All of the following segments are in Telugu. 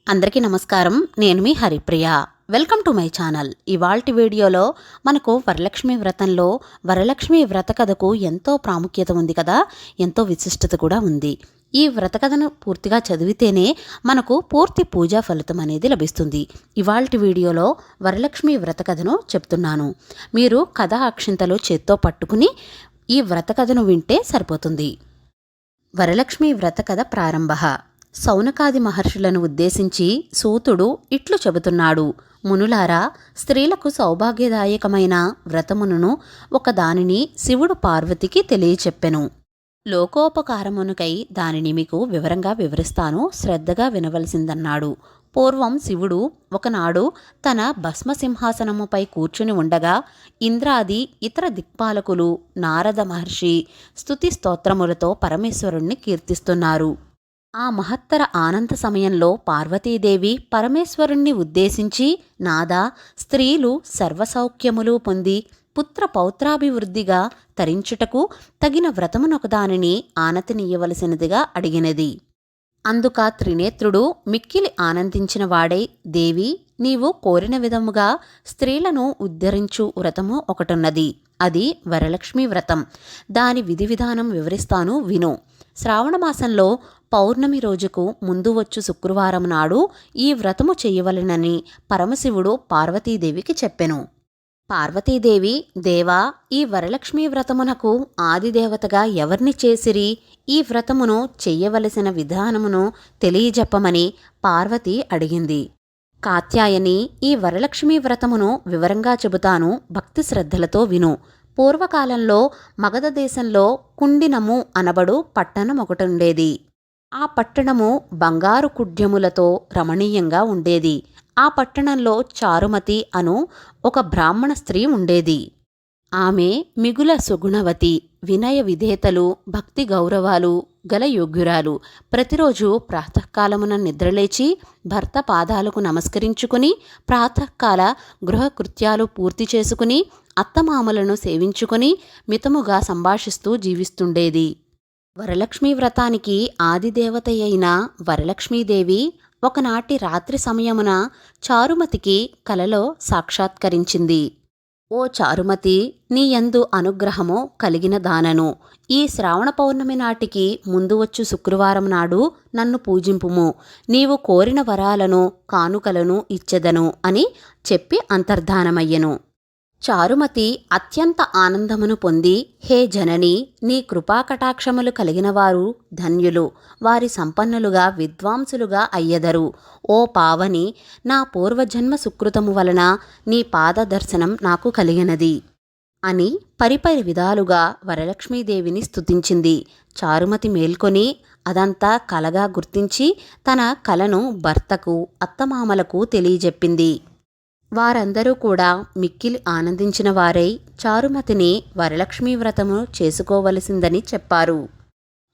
అందరికీ నమస్కారం. నేను మీ Haripriya. Welcome to my channel. ఇవాల్టి వీడియోలో మనకు వరలక్ష్మి వ్రతంలో వరలక్ష్మి వ్రత కథకు ఎంతో ప్రాముఖ్యత ఉంది కదా, ఎంతో విశిష్టత కూడా ఉంది. ఈ వ్రత కథను పూర్తిగా చదివితేనే మనకు పూర్తి పూజా ఫలితం అనేది లభిస్తుంది. ఇవాల్టి వీడియోలో వరలక్ష్మి వ్రత కథను చెప్తున్నాను. మీరు కథ అక్షింతలు చేత్తో పట్టుకుని ఈ వ్రత కథను వింటే సరిపోతుంది. వరలక్ష్మి వ్రత కథ ప్రారంభ. సౌనకాది మహర్షులను ఉద్దేశించి సూతుడు ఇట్లు చెబుతున్నాడు. మునులారా, స్త్రీలకు సౌభాగ్యదాయకమైన వ్రతమును ఒకదానిని శివుడు పార్వతికి తెలియచెప్పెను. లోకోపకారమునకై దానిని మీకు వివరంగా వివరిస్తాను, శ్రద్ధగా వినవలసిందన్నాడు. పూర్వం శివుడు ఒకనాడు తన భస్మసింహాసనముపై కూర్చుని ఉండగా ఇంద్రాది ఇతర దిక్పాలకులు నారద మహర్షి స్తుతి స్తోత్రములతో పరమేశ్వరుణ్ణి కీర్తిస్తున్నారు. ఆ మహత్తర ఆనంద సమయంలో పార్వతీదేవి పరమేశ్వరుణ్ణి ఉద్దేశించి, నాదా, స్త్రీలు సర్వసౌఖ్యములు పొంది పుత్ర పౌత్రాభివృద్ధిగా తరించుటకు తగిన వ్రతమునొకదానిని ఆనతినియ్యవలసినదిగా అడిగినది. అందుక త్రినేత్రుడు మిక్కిలి ఆనందించిన వాడై, దేవి, నీవు కోరిన విధముగా స్త్రీలను ఉద్ధరించు వ్రతము ఒకటున్నది. అది వరలక్ష్మి వ్రతం. దాని విధి విధానం వివరిస్తాను, విను. శ్రావణమాసంలో పౌర్ణమి రోజుకు ముందు వచ్చు శుక్రవారం నాడు ఈ వ్రతము చెయ్యవలెనని పరమశివుడు పార్వతీదేవికి చెప్పెను. పార్వతీదేవి, దేవా, ఈ వరలక్ష్మీ వ్రతమునకు ఆదిదేవతగా ఎవర్ని చేసిరి? ఈ వ్రతమును చెయ్యవలసిన విధానమును తెలియజెప్పమని పార్వతి అడిగింది. కాత్యాయని, ఈ వరలక్ష్మీ వ్రతమును వివరంగా చెబుతాను, భక్తి శ్రద్ధలతో విను. పూర్వకాలంలో మగధ దేశంలో కుండినము అనబడు పట్టణం ఒకటుండేది. ఆ పట్టణము బంగారు కుడ్యములతో రమణీయంగా ఉండేది. ఆ పట్టణంలో చారుమతి అను ఒక బ్రాహ్మణ స్త్రీ ఉండేది. ఆమె మిగుల సుగుణవతి, వినయ విధేతలు, భక్తి గౌరవాలు గల యోగ్యురాలు. ప్రతిరోజు ప్రాతకాలమున నిద్రలేచి భర్త పాదాలకు నమస్కరించుకుని ప్రాతకాల గృహకృత్యాలు పూర్తి చేసుకుని అత్తమామలను సేవించుకుని మితముగా సంభాషిస్తూ జీవిస్తుండేది. వరలక్ష్మీ వ్రతానికి ఆదిదేవతయైన వరలక్ష్మీదేవి ఒకనాటి రాత్రి సమయమున చారుమతికి కలలో సాక్షాత్కరించింది. ఓ చారుమతి, నీయందు అనుగ్రహము కలిగిన దానను. ఈ శ్రావణ పౌర్ణమి నాటికి ముందు వచ్చు శుక్రవారం నాడు నన్ను పూజింపుము. నీవు కోరిన వరాలను కానుకలను ఇచ్చెదను అని చెప్పి అంతర్ధానమయ్యెను. చారుమతి అత్యంత ఆనందమును పొంది, హే జనని, నీ కృపాకటాక్షములు కలిగినవారు ధన్యులు, వారి సంపన్నులుగా విద్వాంసులుగా అయ్యెదరు. ఓ పావని, నా పూర్వజన్మ సుకృతము వలన నీ పాద దర్శనం నాకు కలిగినది అని పరిపరి విధాలుగా వరలక్ష్మీదేవిని స్తుతించింది. చారుమతి మేల్కొని అదంతా కలగా గుర్తించి తన కలను భర్తకు అత్తమామలకు తెలియజెప్పింది. వారందరూ కూడా మిక్కిలి ఆనందించిన వారై చారుమతిని వరలక్ష్మీ వ్రతము చేసుకోవలసిందని చెప్పారు.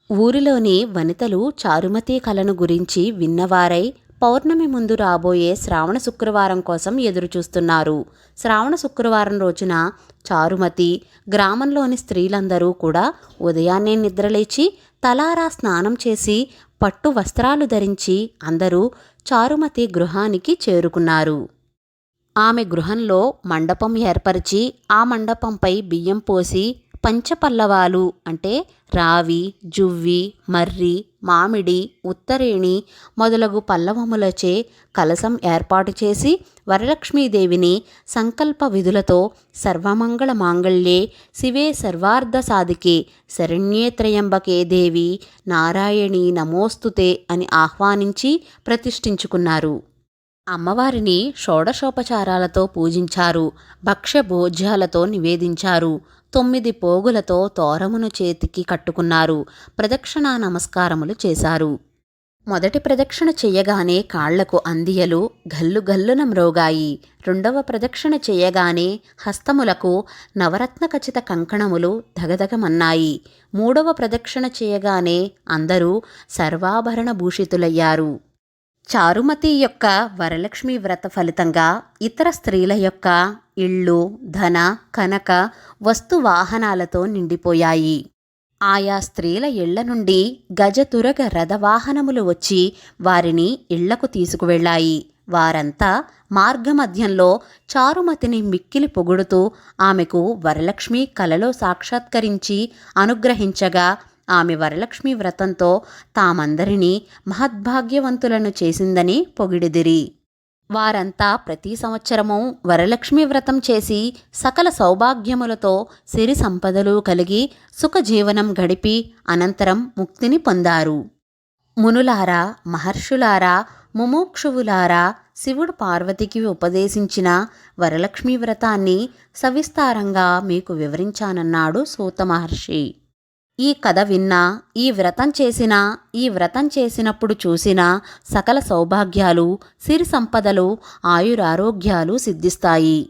ఊరిలోని వనితలు చారుమతి కలను గురించి విన్నవారై పౌర్ణమి ముందు రాబోయే శ్రావణ శుక్రవారం కోసం ఎదురుచూస్తున్నారు. శ్రావణ శుక్రవారం రోజున చారుమతి, గ్రామంలోని స్త్రీలందరూ కూడా ఉదయాన్నే నిద్రలేచి తలారా స్నానం చేసి పట్టు వస్త్రాలు ధరించి అందరూ చారుమతి గృహానికి చేరుకున్నారు. ఆమె గృహంలో మండపం ఏర్పరిచి ఆ మండపంపై బియ్యం పోసి పంచపల్లవాలు అంటే రావి, జువ్వి, మర్రి, మామిడి, ఉత్తరేణి మొదలగు పల్లవములచే కలశం ఏర్పాటు చేసి వరలక్ష్మీదేవిని సంకల్ప విధులతో సర్వమంగళ మాంగళ్యే శివే సర్వార్థ సాధికే శరణ్యే త్రయంబకే దేవి నారాయణీ నమోస్తుతే అని ఆహ్వానించి ప్రతిష్ఠించుకున్నారు. అమ్మవారిని షోడశోపచారాలతో పూజించారు. భక్ష్య భోజ్యాలతో నివేదించారు. 9 పోగులతో తోరమును చేతికి కట్టుకున్నారు. ప్రదక్షిణా నమస్కారములు చేశారు. మొదటి ప్రదక్షిణ చెయ్యగానే కాళ్లకు అందియలు గల్లు గల్లున మ్రోగాయి. రెండవ ప్రదక్షిణ చెయ్యగానే హస్తములకు నవరత్న ఖచిత కంకణములు ధగధగమన్నాయి. మూడవ ప్రదక్షిణ చేయగానే అందరూ సర్వాభరణ భూషితులయ్యారు. చారుమతి యొక్క వరలక్ష్మి వ్రత ఫలితంగా ఇతర స్త్రీల యొక్క ఇళ్ళు ధన కనక వస్తు వాహనాలతో నిండిపోయాయి. ఆయా స్త్రీల ఇళ్ల నుండి గజతురగ రథవాహనములు వచ్చి వారిని ఇళ్లకు తీసుకువెళ్ళాయి. వారంతా మార్గమధ్యంలో చారుమతిని మిక్కిలి పొగుడుతూ ఆమెకు వరలక్ష్మి కలలో సాక్షాత్కరించి అనుగ్రహించగా ఆమె వరలక్ష్మి వ్రతంతో తామందరినీ మహద్భాగ్యవంతులను చేసిందని పొగిడిదిరి. వారంతా ప్రతి సంవత్సరము వరలక్ష్మి వ్రతం చేసి సకల సౌభాగ్యములతో సిరి సంపదలు కలిగి సుఖజీవనం గడిపి అనంతరం ముక్తిని పొందారు. మునులారా, మహర్షులారా, ముముక్షువులారా, శివుడు పార్వతికి ఉపదేశించిన వరలక్ష్మి వ్రతాన్ని సవిస్తారంగా మీకు వివరించానన్నాడు సూత మహర్షి. ఈ కథ విన్నా, ఈ వ్రతం చేసినప్పుడు చూసిన సకల సౌభాగ్యాలు, సిరి సంపదలు, ఆయురారోగ్యాలు సిద్ధిస్తాయి.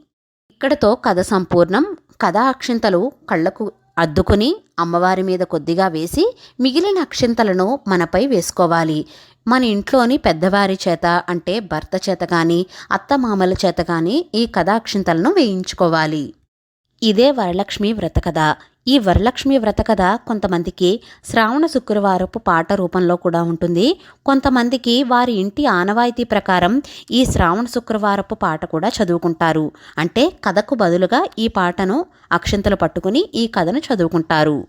ఇక్కడతో కథ సంపూర్ణం. కథ అక్షింతలు కళ్ళకు అద్దుకుని అమ్మవారి మీద కొద్దిగా వేసి మిగిలిన అక్షింతలను మనపై వేసుకోవాలి. మన ఇంట్లోని పెద్దవారి చేత అంటే భర్త చేత కానీ అత్తమామల చేత కానీ ఈ కథాక్షింతలను వేయించుకోవాలి. ఇదే వరలక్ష్మి వ్రత కథ. ఈ వరలక్ష్మి వ్రత కథ కొంతమందికి శ్రావణ శుక్రవారపు పాట రూపంలో కూడా ఉంటుంది. కొంతమందికి వారి ఇంటి ఆనవాయితీ ప్రకారం ఈ శ్రావణ శుక్రవారపు పాట కూడా చదువుకుంటారు. అంటే కథకు బదులుగా ఈ పాటను అక్షింతలు పట్టుకుని ఈ కథను చదువుకుంటారు.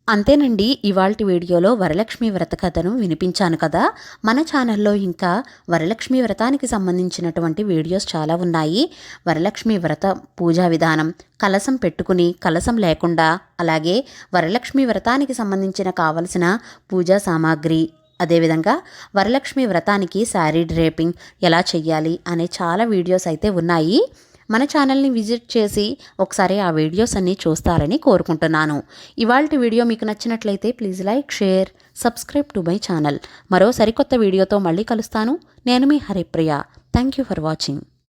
అంతేనండి, ఇవాల్టి వీడియోలో వరలక్ష్మి వ్రత కథను వినిపించాను కదా. మన ఛానల్లో ఇంకా వరలక్ష్మి వ్రతానికి సంబంధించినటువంటి వీడియోస్ చాలా ఉన్నాయి. వరలక్ష్మి వ్రత పూజా విధానం, కలశం పెట్టుకుని కలశం లేకుండా, అలాగే వరలక్ష్మి వ్రతానికి సంబంధించిన కావలసిన పూజా సామాగ్రి, అదేవిధంగా వరలక్ష్మి వ్రతానికి శారీ డ్రేపింగ్ ఎలా చెయ్యాలి అనే చాలా వీడియోస్ అయితే ఉన్నాయి. మన ఛానల్ని విజిట్ చేసి ఒకసారి ఆ వీడియోస్ అన్నీ చూస్తారని కోరుకుంటున్నాను. ఇవాల్టి వీడియో మీకు నచ్చినట్లయితే please like, share, subscribe to my channel. మరో సరికొత్త వీడియోతో మళ్ళీ కలుస్తాను. నేను మీ Haripriya. Thank you for watching.